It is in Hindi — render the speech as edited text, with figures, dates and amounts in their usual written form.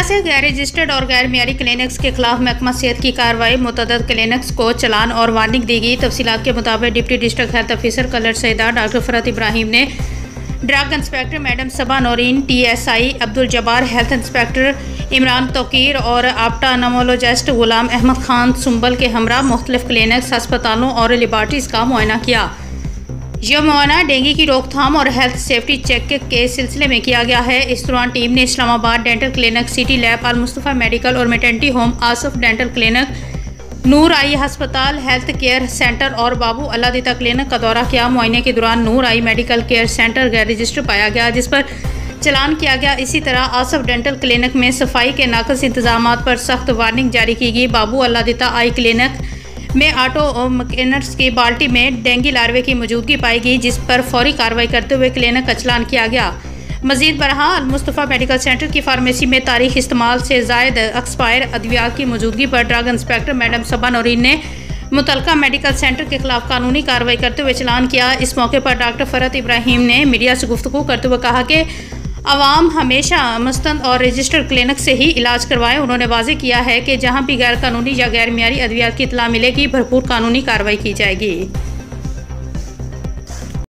से गैर रजिस्टर्ड और गैर मियारी क्लिनिक्स के खिलाफ महकमा सेहत की कार्रवाई। मुतअद्दिद क्लिनिक्स को चलान और वार्निंग दी गई। तफसीलात के मुताबिक deputy district health officer Kallar Syedan doctor Farhat Ibrahim ने drug inspector madam Saba Naureen, TSI Abdul Jabbar, health inspector Imran Tauqeer और ऑप्टानमोलॉजिस्ट गुलाम अहमद खान सुंबल के हमरा मुख्तलिफ क्लिनिक्स, अस्पतालों और लेबॉर्ट्रीज का मुआयना किया। यह मुआयना डेंगू की रोकथाम और हेल्थ सेफ्टी चेक के सिलसिले में किया गया है। इस दौरान टीम ने Islamabad dental clinic, city lab, Al Mustafa medical और maternity home, Asif dental clinic, Noor eye अस्पताल, हेल्थ केयर सेंटर और बाबू अल्लादिता क्लिनिक का दौरा किया। मुआयने के दौरान नूर आई मेडिकल केयर सेंटर गैर रजिस्टर पाया गया, जिस पर चलान किया गया। इसी तरह आसफ डेंटल क्लिनिक में सफाई के नाक़िस इंतजाम पर सख्त वार्निंग जारी की गई। बाबू अल्लादिता आई क्लिनिक में ऑटो मैकेनिक्स की बाल्टी में डेंगू लार्वे की मौजूदगी पाई गई, जिस पर फौरी कार्रवाई करते हुए क्लिनिक का चलान किया गया। मजीद बरहा अल मुस्तफ़ा मेडिकल सेंटर की फार्मेसी में तारीख इस्तेमाल से ज़ायद एक्सपायर अद्वियात की मौजूदगी पर drug inspector madam Saba Naureen ने मुतलका मेडिकल सेंटर के खिलाफ कानूनी कार्रवाई करते हुए चलान किया। इस मौके पर डॉक्टर फरहत इब्राहिम ने मीडिया से गुफ्तगू करते हुए कहा कि अवाम हमेशा मुस्तंद और रजिस्टर्ड क्लिनिक से ही इलाज करवाएं। उन्होंने वाज़ेह किया है कि जहां भी गैर कानूनी या गैर मियारी अद्वियात की इत्तला मिलेगी, भरपूर कानूनी कार्रवाई की जाएगी।